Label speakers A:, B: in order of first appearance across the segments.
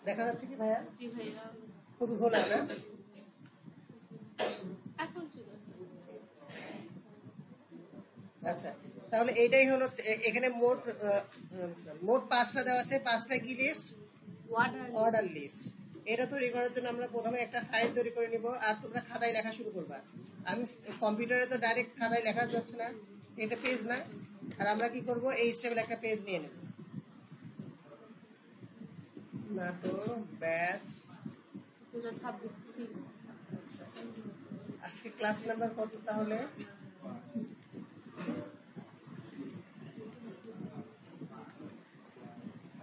A: দেখা যাচ্ছে কি ভাইয়া? জি ভাইয়া। খুবই ঘোলা না? আচ্ছা, তাহলে এইটাই হলো এখানে মোট 5টা দেওয়া আছে। 5টা কি লিস্ট? Order list. এটা তৈরি করার জন্য আমরা প্রথমে একটা ফাইল তৈরি করে নিব, আর তোমরা খাতায় লেখা শুরু করবা। আমি কম্পিউটারে তো ডাইরেক্ট খাতায় লেখা যাচ্ছে না, এটা পেজ না। আর আমরা কি করব, এই স্টেপে একটা পেজ নিয়ে নেব। নাটোর ব্যাচ। আচ্ছা, আজকে ক্লাস নাম্বার কত তাহলে?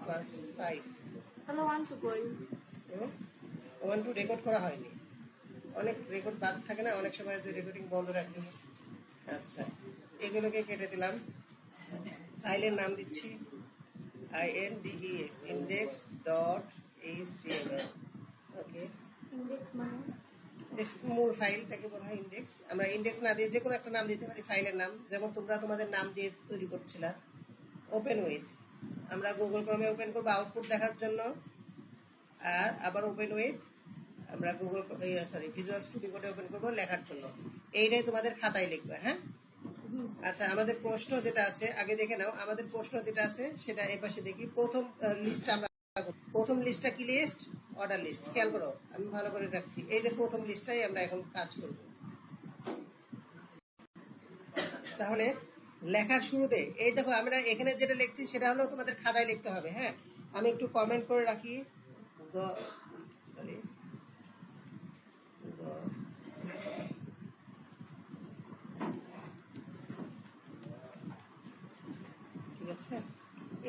A: ক্লাস 5।
B: তাহলে 1 2 কই?
A: 1 2 রেকর্ড করা হয়নি, অনেক রেকর্ড বাদ থাকে না, অনেক সময় যে রেকর্ডিং বন্ধ রাখি। আচ্ছা, এগুলোকে কেটে দিলাম। ফাইলের নাম দিচ্ছি index index.html। ওকে,
B: ইনডেক্স মানে
A: মূল ফাইলটাকে বলা হয় ইনডেক্স। আমরা ইনডেক্স না দিয়ে যে কোনো একটা নাম দিতে পারি ফাইলের নাম, যেমন তোমরা তোমাদের নাম দিয়ে তৈরি করছিলা। ওপেন উইথ, আমরা গুগল ক্রোমে ওপেন করবো আউটপুট দেখার জন্য। আর আবার ওপেন উইথ আমরা গুগল ভিজুয়াল স্টুডিও কোডে ওপেন করবো লেখার জন্য। এইটাই তোমাদের খাতায় লিখবে। হ্যাঁ, আচ্ছা, আমাদের প্রশ্ন যেটা আছে আগে দেখে নাও। আমাদের প্রশ্ন যেটা আছে সেটা এপাশে দেখি। প্রথম লিস্টটা কি লিস্ট? Order list. খেয়াল করো, আমি ভালো করে রাখছি। এই যে প্রথম লিস্টটাই আমরা এখন কাজ করব। তাহলে লেখার শুরুতে এই দেখো, আমরা এখানে যেটা লিখছি সেটা হলো তোমাদের খাতায় লিখতে হবে। হ্যাঁ, আমি একটু কমেন্ট করে রাখি। ঠিক আছে,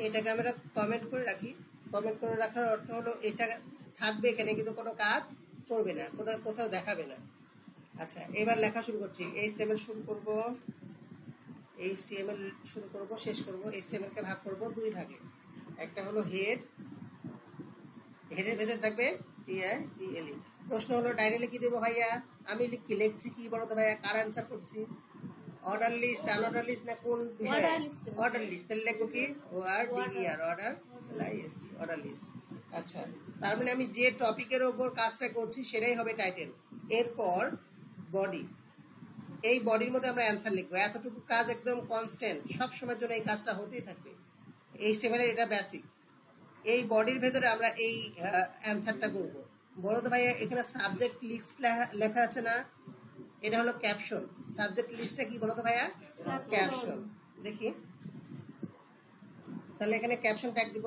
A: এটাকে আমরা কমেন্ট করে রাখি। কমেন্ট করে রাখার অর্থ হলো এটা থাকবে এখানে, কিন্তু কোনো কাজ করবে না, কোথাও দেখাবে না। আচ্ছা, এবার লেখা শুরু করছি। HTML শুরু করব, HTML শুরু করব, শেষ করব। HTML কে ভাগ করব 2 ভাগে। একটা হলো হেড, হেডের ভেতরে থাকবে TITLE। প্রশ্ন হলো ডাইরেক্টলি কি দেবো ভাইয়া? আমি লিখছি কি বলো তো ভাইয়া, কার অ্যান্সার করছি? অর্ডার লিস্ট, আনঅর্ডার লিস্ট না কোন বিষয়ে? Order list. তাহলে লিখবো কি? ORDER, order LIST, order list. আচ্ছা, তার মানে আমি যে টপিকের ওপর কাজটা করছি সেটাই হবে টাইটেল। এরপর বডি, এই বডির মধ্যে আমরা অ্যান্সার লিখবো। এতটুকু কাজ একদম কনস্ট্যান্ট, সব সময়ের জন্য এই কাজটা হতেই থাকবে। HTML এটা বেসিক। এই বডির ভেতরে আমরা এই অ্যান্সারটা করব। বলো তো ভাইয়া, এখানে সাবজেক্ট লিস্ট লেখা আছে না? এটা হলো ক্যাপশন। সাবজেক্ট লিস্টটা কি বলো তো ভাইয়া? ক্যাপশন। দেখি, তাহলে এখানে ক্যাপশন ট্যাগ দিব।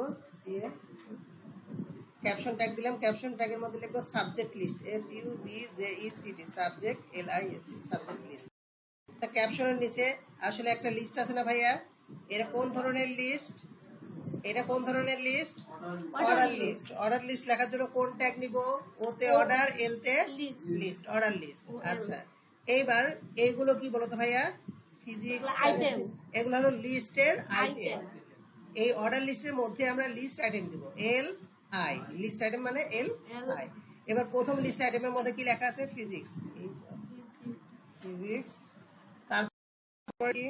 A: ক্যাপশন ট্যাগ দিলাম। ক্যাপশন ট্যাগের মধ্যে লিখবো subject list, SUBJECT, subject LIST, subject list. ক্যাপশনের নিচে আসলে একটা লিস্ট আছে না ভাইয়া? এটা কোন ধরনের লিস্ট? এটা কোন ধরনের list? Order list. Order list লেখার জন্য কোন ট্যাগ নিব? ওতে অর্ডার, এলতে লিস্ট, অর্ডার লিস্ট। আচ্ছা, এইবার এইগুলো কি বলতো ভাইয়া? ফিজিক্স, কেমিস্ট্রি, এগুলো হলো লিস্টের আইটেম। এই অর্ডার লিস্টের মধ্যে আমরা লিস্ট আইটেম দিব LI, লিস্ট আইটেম মানে LI। এবার প্রথম লিস্ট আইটেমের মধ্যে কি লেখা আছে? Physics, physics. তারপর কি?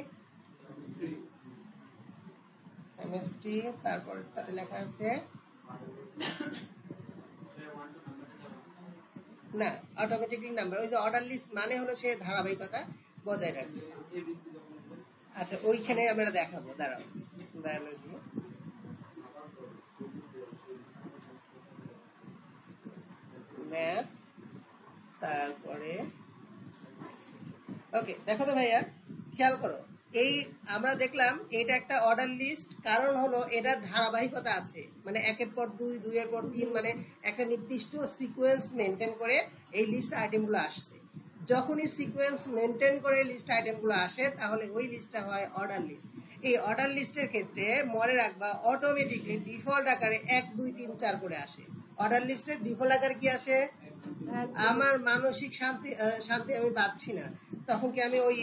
A: কেমিস্ট্রি। তারপর তাতে লেখা আছে না, অটোমেটিকলি নাম্বার। ওই যে অর্ডার লিস্ট মানে হলো সে ধারাবাহিকতা বজায় রাখবে। আচ্ছা, ওইখানে আমরা দেখাবো, দাঁড়াও। বায়োলজি, ম্যাথ, তারপরে ওকে। দেখো তো ভাইয়া, খেয়াল করো, এই আমরা দেখলাম এটা একটা অর্ডার লিস্ট। কারণ হলো এটা ধারাবাহিকতা আছে, মানে 1-এর পর 2, 2-এর পর 3, মানে একটা নির্দিষ্ট সিকোয়েন্স মেনটেন করে এই লিস্ট আইটেমগুলো আসছে। যখনই সিকোয়েন্স মেনটেন করে লিস্ট আইটেমগুলো আসে তাহলে ওই লিস্টটা হয় অর্ডার লিস্ট। এই অর্ডার লিস্টের ক্ষেত্রে মনে রাখবা অটোমেটিকলি ডিফল্ট আকারে 1 2 3 4 করে আসে। অর্ডার লিস্টের ডিফল্ট আকার কি আসে? আমার মানসিক শান্তি আমি পাচ্ছি না, তখন কি আমি ওই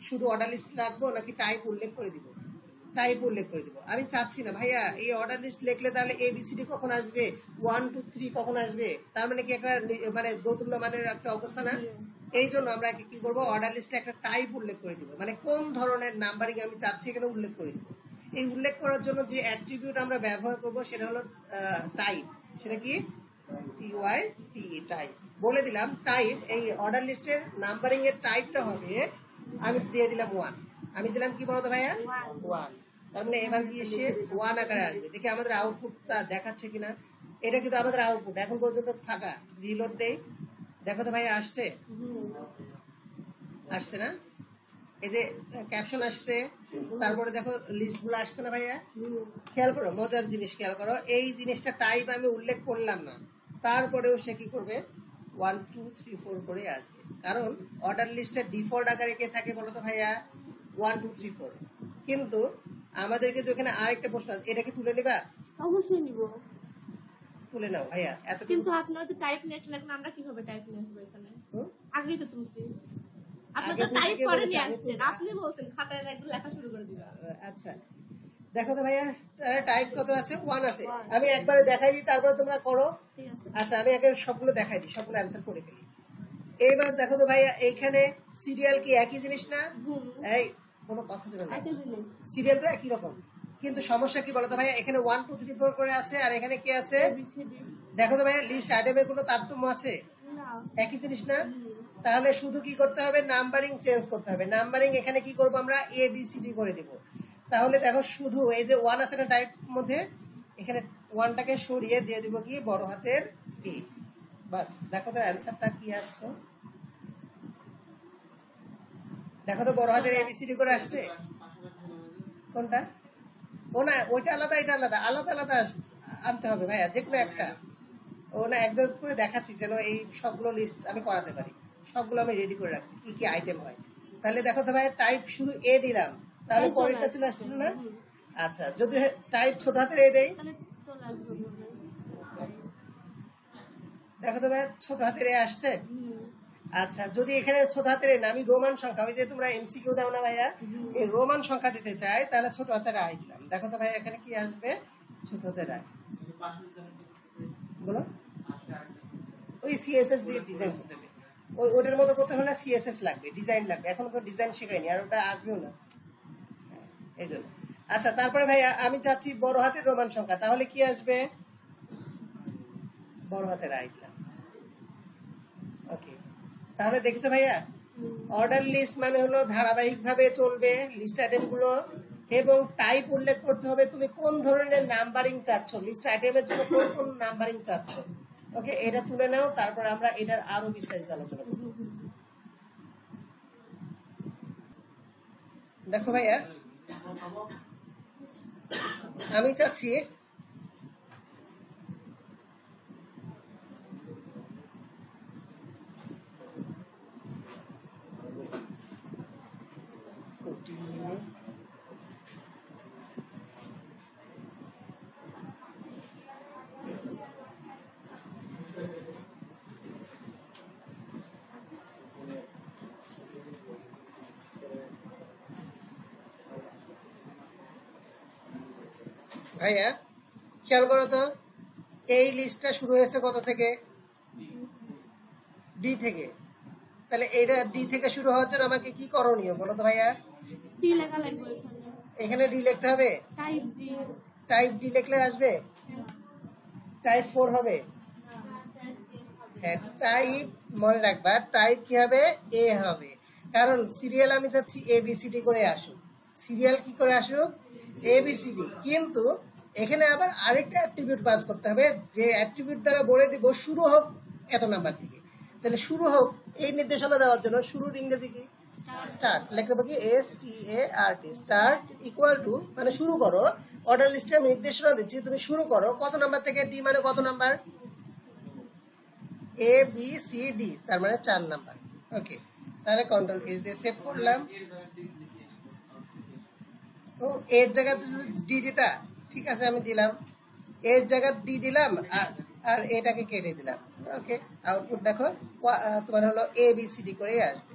A: শুধু অর্ডার লিস্ট রাখবো নাকি টাইপ উল্লেখ করে দিব? টাইপ উল্লেখ করে দিব। আমি চাচ্ছি না ভাইয়া এই অর্ডার লিস্ট লিখলে তাহলে ABCD কখন আসবে, 1 2 3 কখন আসবে? তার মানে কি একটা মানে দোতুল্য মানের একটা অবস্থা না? এই জন্য আমরা কি করব, অর্ডার লিস্টে একটা টাইপ উল্লেখ করে দিব, মানে কোন ধরনের নাম্বারিং আমি চাচ্ছি এখানে উল্লেখ করে দিব। এই উল্লেখ করার জন্য যে অ্যাট্রিবিউট আমরা ব্যবহার করব সেটা হলো টাইপ। সেটা কি? TYPE, type. বলে দিলাম টাইপ, এই অর্ডার লিস্টের নাম্বারিং এর টাইপটা হবে, আমি দিয়ে দিলাম 1। আমি দিলাম কি বলতো ভাইয়া? 1। তার মানে এবার কি এসে 1 আকারে আসবে। দেখি আমাদের আউটপুটটা দেখাচ্ছে কিনা। এটা কিন্তু আমাদের আউটপুট, এখন পর্যন্ত ফাঁকা। রিলোড দেই, দেখো তো ভাইয়া আসছে? আসছে না? এই যে ক্যাপশন আসছে, তারপরে দেখো লিস্টগুলো আসছে না ভাইয়া? খেয়াল করো, মজার জিনিস খেয়াল করো, এই জিনিসটা টাইপ আমি উল্লেখ করলাম না, তারপরেও সে কি করবে? 1 2 3 4 করে আসবে। কারণ অর্ডার লিস্টের ডিফল্ট আকারে কে থাকে বলো তো ভাইয়া? 1 2 3 4। কিন্তু আমাদের কিন্তু এখানে আরেকটা প্রশ্ন আছে, এটা কি তুলে নিবা?
B: অবশ্যই নিব।
A: তুলে নাও ভাইয়া।
B: কিন্তু আপনারা তো টাইপ নিয়ে আসলে এখন আমরা কিভাবে টাইপ নিয়ে আসবো এখানে? আগেই তো তুলছি। আপনি তো টাইপ করে নিয়ে আসছেন, আপনি বলছেন খাতায় একটু লেখা শুরু করে দিবা।
A: আচ্ছা দেখো তো ভাইয়া, টাইপ কত আছে? 1 আছে। আমি একবারে দেখাই দিই, তারপরে তোমরা করো।
B: ঠিক আছে।
A: আচ্ছা আমি আগে সবগুলো দেখাই দিই, সবগুলো অ্যান্সার করে ফেলি। এইবার দেখো তো ভাইয়া, এইখানে সিরিয়াল কি একই জিনিস না? এই কোনো কথা দেবে না,
B: একটা জিনিস।
A: সিরিয়াল তো একই রকম, কিন্তু সমস্যা কি বলতো ভাইয়া? এখানে 1 2 3 4 করে আছে, আর এখানে কি আছে?
B: ABCD।
A: দেখো তো ভাইয়া, লিস্ট আইটেমের কোনো তারতম্য আছে?
B: না।
A: একই জিনিস না? তাহলে শুধু কি করতে হবে? নাম্বারিং চেঞ্জ করতে হবে। নাম্বারিং এখানে কি করব আমরা? ABCD করে দিব। তাহলে দেখো শুধু এই যে 1 আছে না টাইপ মধ্যে, এখানে 1টাকে সরিয়ে দিয়ে দিব কি? বড় হাতের A। বাস, দেখো তো অ্যান্সারটা কি আসছে। দেখো তো বড় হাতের ABCD করে আসছে। কোনটা? ও না, ওইটা আলাদা, এটা আলাদা, আলাদা আলাদা আনতে হবে ভাইয়া, যে কোনো একটা। ও না, একজন করে দেখাচ্ছি যেন এই সবগুলো লিস্ট আমি করাতে পারি। সবগুলো আমি রেডি করে রাখছি, কি কি আইটেম হয়। তাহলে দেখো তো ভাই, টাইপ শুধু A দিলাম, তাহলে পরেরটা চলে আসছিল না? আচ্ছা, যদি টাইপ ছোট হাতের A দেই,
B: তাহলে চলে আসবে বলে।
A: দেখো তো ভাই ছোট হাতের A আসছে। আচ্ছা, যদি এখানে ছোট হাতের A না, আমি রোমান সংখ্যা, ওই যে তোমরা MCQ দাও না ভাইয়া, এই রোমান সংখ্যা দিতে চাই, তাহলে ছোট হাতের I দিলাম। দেখো তো ভাই এখানে কি আসবে? ছোট হাতের I। বলো, ওই CSS দিয়ে ডিজাইন করতে হবে। ওটার মতো করতে হলে CSS লাগবে, ডিজাইন লাগবে। এখন তো ডিজাইন শেখাইনি, আর ওটা আসবেও না, এই জন্য। আচ্ছা, তারপরে ভাইয়া আমি চাচ্ছি বড় হাতের রোমান সংখ্যা, তাহলে কি আসবে? বড় হাতের I দিলাম। ওকে, তাহলে দেখছো ভাইয়া, অর্ডার লিস্ট মানে হলো ধারাবাহিকভাবে চলবে লিস্ট আইটেম গুলো, এবং টাইপ উল্লেখ করতে হবে তুমি কোন ধরনের নাম্বারিং চাচ্ছ, লিস্ট আইটেমের জন্য কোন কোন নাম্বারিং চাচ্ছ। ওকে, এটা তুলে নাও, তারপর আমরা এটার আরো বিস্তারিত আলোচনা করব। দেখো ভাইয়া, আমি চাচ্ছি ভাইয়া খেয়াল করো তো, এই লিস্টটা শুরু হয়েছে কত থেকে? ডি থেকে। তাহলে এটা ডি থেকে শুরু হওয়ার জন্য আমাকে কি করণীয় বলো তো ভাইয়া?
B: ডি লেখা লাগবে এখানে।
A: এখানে ডি লিখতে হবে।
B: Type D.
A: টাইপ ডি লিখলে আসবে? টাইপ 4 হবে। হ্যাঁ, টাইপ মনে রাখবা, টাইপ কি হবে? এ হবে। কারণ সিরিয়াল আমি চাচ্ছি ABCD করে আসুক। সিরিয়াল কি করে আসুক? ABCD। কিন্তু এখানে আবার আরেকটা অ্যাট্রিবিউট পাস করতে হবে, যে অ্যাট্রিবিউট দ্বারা বলে দিব শুরু হোক এত নাম্বার থেকে। তাহলে শুরু হোক এই নির্দেশনা দেওয়ার জন্য শুরুর ইংরেজি কি? স্টার্ট। লিখতে পারি START, স্টার্ট ইকুয়াল টু, মানে শুরু করো। অর্ডার লিস্টে আমি নির্দেশনা দিচ্ছি, তুমি শুরু করো কত নাম্বার থেকে? ডি মানে কত নাম্বার? ABCD, তার মানে 4 নাম্বার। ওকে, তাহলে কন্ট্রোল এস দিয়ে সেভ করলাম। ও এর জায়গায় ডি দিতা, ঠিক আছে আমি দিলাম, এর জায়গায় ডি দিলাম, আর এটাকে কেটে দিলাম। ওকে, আউটপুট দেখো তোমার হলো ABCD করেই আসবে,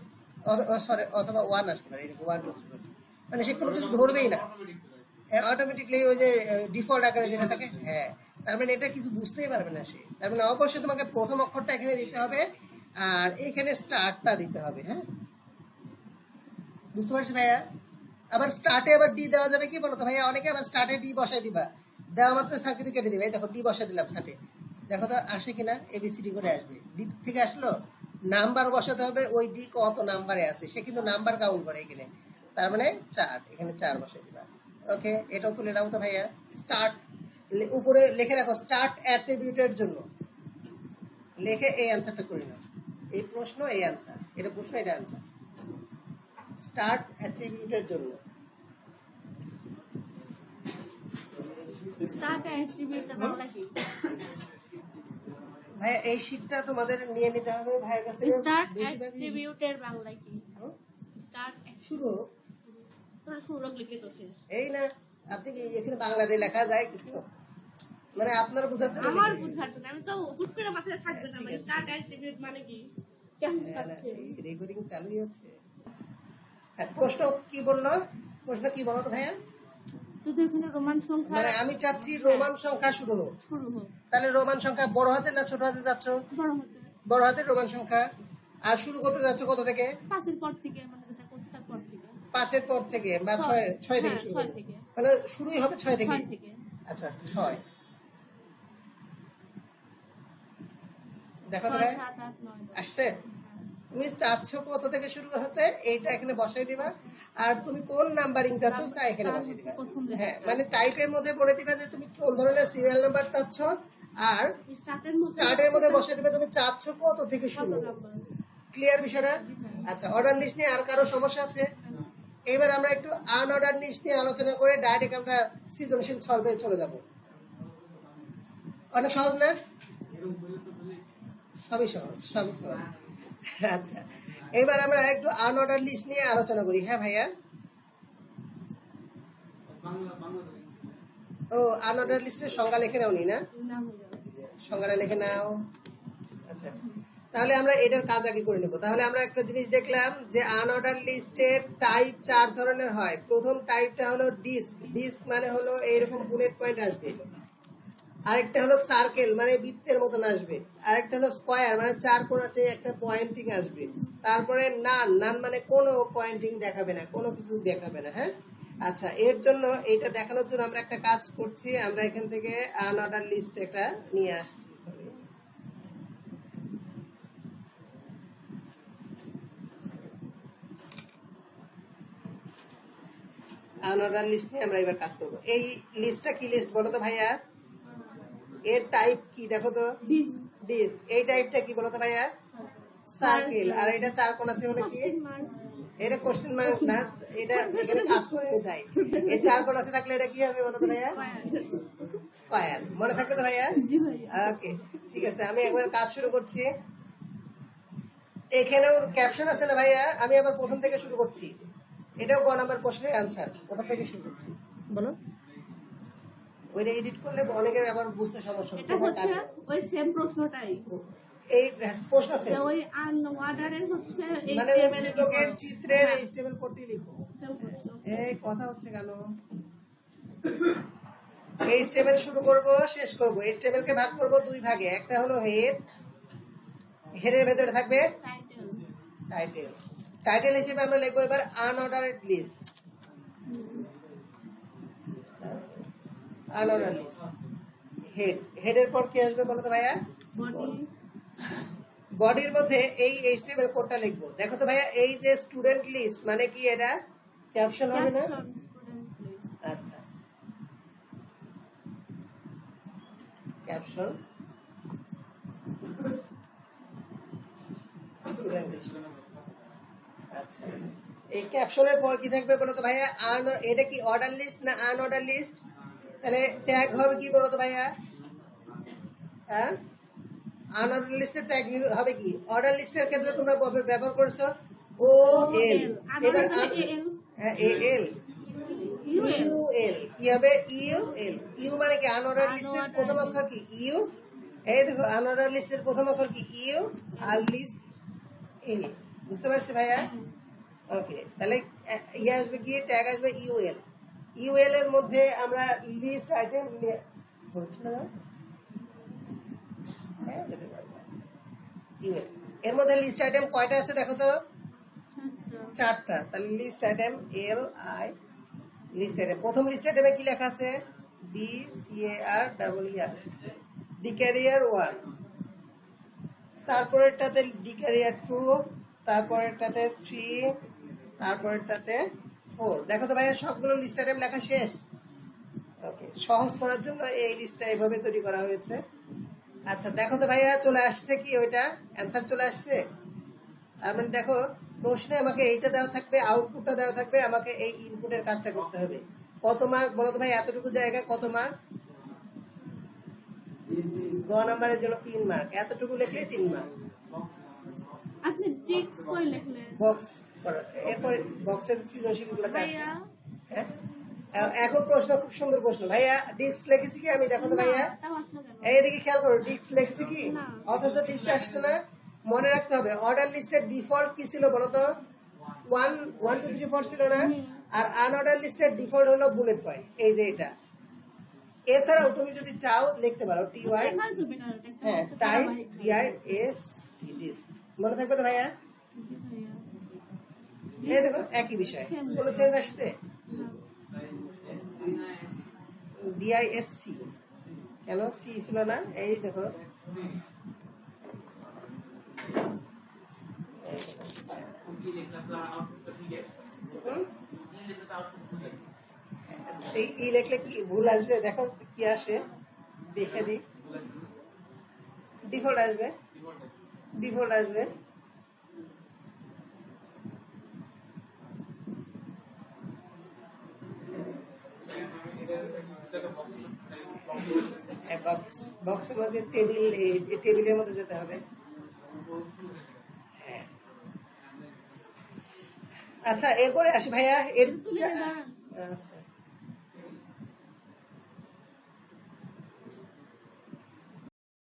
A: সরি অথবা 1 আসতে পারে, 1 2 3, মানে সে কোনো কিছু ধরবেই না, অটোমেটিকলি ওই যে ডিফল্ট আকারে যেটা থাকে। হ্যাঁ, তার মানে এটা কিছু বুঝতেই পারবে না সে। তার মানে অবশ্যই তোমাকে প্রথম অক্ষরটা এখানে দিতে হবে, আর এখানে স্টার্টটা দিতে হবে। হ্যাঁ, বুঝতে পারছি ভাইয়া? আবার স্টার্টে আবার ডি দেওয়া যাবে কি বলো তো ভাইয়া? অনেকে আবার স্টার্টে ডি বসাই দিবা, দেওয়া মাত্র স্যার কিন্তু কেটে দিবে। এই দেখো ডি বসাই দিলাম স্টার্টে, দেখো তো আসে কিনা, এবিসিডি করে আসবে। ডি থেকে আসলো, নাম্বার বসাতে হবে, ওই ডি কত নাম্বারে আছে সে কিন্তু নাম্বার কাউন্ট করে এখানে, তার মানে 4, এখানে 4 বসাই দিবা। ওকে, এটাও তুলে নাও তো ভাইয়া। স্টার্ট উপরে লিখে রাখো, স্টার্ট অ্যাট্রিবিউটের জন্য লিখে এই অ্যান্সারটা করে নাও। এই প্রশ্ন এই অ্যান্সার, এটা প্রশ্ন এটা অ্যান্সার। স্টার্ট অ্যাট্রিবিউটের জন্য
B: স্টার্ট অ্যাট্রিবিউটের বাংলা কি?
A: ভাইয়া এই শীটটা তোমাদের নিয়ে নিতে হবে ভাইয়ের কাছ থেকে।
B: স্টার্ট অ্যাট্রিবিউটের বাংলা কি? স্টার্ট
A: শুরু,
B: তোরা শুরু লিখলে তো শেষ।
A: এই না, আপনি কি এখানে বাংলাতে লেখা যায় কিছু, মানে আপনার বোঝার জন্য?
B: আমার বোঝার জন্য, আমি তো হুট করে মাথায় থাকবে না। মানে স্টার্ট অ্যাট্রিবিউট মানে কি, কেমন থাকছে?
A: রেকর্ডিং চালুই আছে। হ্যাঁ, প্রশ্ন কি বললো? প্রশ্ন কি বলো তো ভাইয়া?
B: যদি এখানে রোমান সংখ্যা,
A: মানে আমি চাচ্ছি রোমান সংখ্যা শুরু হোক। তাহলে রোমান সংখ্যা বড় হাতের না ছোট হাতে যাচ্ছ? বড় হাতের রোমান সংখ্যা। আর শুরু করতে যাচ্ছ কত থেকে?
B: 5 এর পর থেকে, মানে যেটা করছি তার পর থেকে।
A: 5 এর পর থেকে বা 6 থেকে শুরু হবে, মানে শুরুই হবে 6 থেকে। আচ্ছা 6, দেখো তো ভাই
B: 7, 8, 9, 10
A: আসছে। তুমি চাচ্ছ কত থেকে শুরু হতে, এইটা এখানে বসাই দিবা, আর তুমি কোন নাম্বারিং চাচ্ছ তা এখানে বসাই দিবা। হ্যাঁ, মানে টাইপের মধ্যে বলে দিবা যে তুমি কোন ধরনের সিরিয়াল নাম্বার চাচ্ছ, আর স্টার্টের মধ্যে বসাই দিবে তুমি চাচ্ছ কত থেকে শুরু। ক্লিয়ার বিষয়টা? আচ্ছা, অর্ডার লিস্ট নিয়ে আর কারো সমস্যা আছে? এবার আমরা একটু আনঅর্ডার লিস্ট নিয়ে আলোচনা করে ডাইরেক্ট আমরা সৃজনশীল সলভে চলে যাব। অনেক সহজ না? সবই সহজ, সবই সহজ। আচ্ছা, এবার আমরা একটু আনঅর্ডার লিস্ট নিয়ে আলোচনা করি। হ্যাঁ ভাইয়া, ও আনঅর্ডার লিস্টের সংজ্ঞা লিখে নাও নি না? সংজ্ঞাটা লিখে নাও। আচ্ছা, তাহলে আমরা এটার কাজ আগে করে নেব। তাহলে আমরা একটা জিনিস দেখলাম যে আনঅর্ডার লিস্টের টাইপ 4 ধরনের হয়। প্রথম টাইপটা হলো ডিস্ক। ডিস্ক মানে হলো এইরকম বুলেট পয়েন্ট আসবে। আরেকটা হলো সার্কেল, মানে বৃত্তের মতন আসবে। আরেকটা হলো স্কয়ার, মানে 4 কোণ আছে, একটা পয়েন্টিং আসবে। তারপরে নান, নান মানে কোনো পয়েন্টিং দেখাবে না, কোনো কিছু দেখাবে না। হ্যাঁ, আচ্ছা, এর জন্য এটা দেখানোর জন্য আমরা একটা কাজ করছি। আমরা এখান থেকে আনঅর্ডার লিস্ট একটা নিয়ে আসছি। সরি, আনঅর্ডার লিস্ট নিয়ে আমরা এবার কাজ করব। এই লিস্টটা কি লিস্ট বলো তো ভাইয়া? এর টাইপ কি দেখো তো? ডিস্ক। এই টাইপটা কি বলো তো ভাইয়া? সার্কেল। আর এটা 4 কোণ আছে হলো কি? এটা কোশ্চেন মার্ক না, এটা এখানে কাজ করে দেয়। এই 4 কোণ আছে থাকলে এটা কি হবে বলো তো ভাইয়া? স্কয়ার। মনে থাকবে তো ভাইয়া? ওকে, ঠিক আছে, আমি একবার কাজ শুরু করছি। এখানেও ক্যাপশন আছে না ভাইয়া? আমি আবার প্রথম থেকে শুরু করছি। এটাও গ নাম্বার প্রশ্নের আনসার, প্রথম থেকে শুরু করছি। বলো, ওইটা এডিট করলে অনেকের আবার বুঝতে সমস্যা
B: এটা হচ্ছে ওই সেম প্রশ্নটাই।
A: এই প্রশ্ন আছে
B: ওই আনঅর্ডারের হচ্ছে এই
A: মানে উদ্দীপকের চিত্রের এই স্টেবল কোডটি লিখো।
B: সেম প্রশ্ন।
A: এই কথা হচ্ছে কেন? এই স্টেবল শুরু করব, শেষ করব। এই স্টেবলকে ভাগ করব 2 ভাগে। একটা হলো হেড, হেডের ভেতরে থাকবে টাইটেল। টাইটেল হিসেবে আমরা লিখবো এবার unordered list. Unorder list, head. হেডের পর কি আসবে বলো তো ভাইয়া?
B: বডি।
A: বডির মধ্যে এই এইচটিএমএল কোডটা লিখবো। দেখো তো ভাইয়া, এই যে স্টুডেন্ট লিস্ট মানে কি, এটা ক্যাপশন হবে না? আচ্ছা, ক্যাপশন স্টুডেন্ট লিস্ট। আচ্ছা, এই ক্যাপশনের পর কি থাকবে বলো তো ভাইয়া? এটা কি অর্ডার লিস্ট না আনঅর্ডার লিস্ট? তাহলে ট্যাগ হবে কি বলো তো ভাইয়া? হ্যাঁ, আনঅর্ডার লিস্টের ট্যাগ হবে কি? অর্ডার লিস্টের ক্ষেত্রে তোমরা ব্যবহার করছো ও এল। এবার এ এল ইউ এল কি হবে? U L. ইউ মানে কি? আনঅর্ডার লিস্টের প্রথম অক্ষর কি? ইউ। এই দেখো, আনঅর্ডার লিস্টের প্রথম অক্ষর কি? ইউ। আর লিস্ট এল। বুঝতে পারছি ভাইয়া? ওকে, তাহলে ইয়ে আসবে কি? ট্যাগ আসবে ইউএল। ইউএল এর মধ্যে আমরা লিস্ট আইটেম হচ্ছে না, হ্যাঁ যেতে পারবো ইউএল। এর মধ্যে লিস্ট আইটেম কয়টা আছে দেখো তো, 4টা। তাহলে list item L I list item. প্রথম লিস্ট আইটেমে কি লেখা আছে? D C A R double E R, D career 1, তারপরেরটাতে ডি ক্যারিয়ার 2, তারপরেরটাতে 3, তারপরেরটাতে 4। দেখো তো ভাইয়া সবগুলো লিস্ট আইটেম লেখা শেষ। ওকে, সহজ করার জন্য এই লিস্টটা এইভাবে তৈরি করা হয়েছে। আচ্ছা দেখো তো ভাইয়া চলে আসছে কি, ওইটা অ্যান্সার চলে আসছে। তার মানে দেখো প্রশ্নে আমাকে এইটা দেওয়া থাকবে, আউটপুটটা দেওয়া থাকবে, আমাকে এই ইনপুটের কাজটা করতে হবে। কত মার্ক বলো তো ভাই? এতটুকু জায়গা কত মার্ক? গ নাম্বারের জন্য 3 মার্ক, এতটুকু লিখলে 3 মার্ক।
B: আপনি ডিক্স কই লিখলেন
A: বক্স করা, এরপর বক্সের সৃজনশীল গুলো আছে।
B: ভাইয়া?
A: হ্যাঁ, এখন প্রশ্ন খুব সুন্দর প্রশ্ন ভাইয়া। ডিস্ক লিখেছি কি আমি? দেখো তো ভাইয়া,
B: না, তাও আসলো কেন?
A: এইদিকে খেয়াল করো, ডিস্ক লিখেছি কি?
B: না।
A: অথচ ডিস্ক আসছে না। মনে রাখতে হবে অর্ডার লিস্টের ডিফল্ট কি ছিল বলো তো? 1 1 2 3 4 ছিল না? আর আনঅর্ডার লিস্টের ডিফল্ট হলো বুলেট পয়েন্ট, এই যে এটা। এছাড়াও তুমি যদি চাও লিখতে পারো টি ওয়াই,
B: এখানে তো বেটার একটা
A: হ্যাঁ,
B: হচ্ছে
A: টাইপ
B: ধারাবাহিক।
A: D I S C disc. মনে থাকবে তো ভাইয়া?
B: ভাইয়া,
A: এই দেখো একই বিষয়, কোনো চেঞ্জ আসছে? ডিআইএসসি, কেন সি ছিল না? এই দেখো, হুম? এই ই লিখলে কি ভুল আসবে? দেখো কি আসে, দেখে দি। ডিফল্ট আসবে, ডিফল্ট আসবে। বক্স, বক্সের মধ্যে টেবিল, এই টেবিলের মধ্যে যেতে হবে। হ্যাঁ, আচ্ছা এরপরে আসি ভাইয়া। এর
B: তুলে দাঁড়ান।
A: আচ্ছা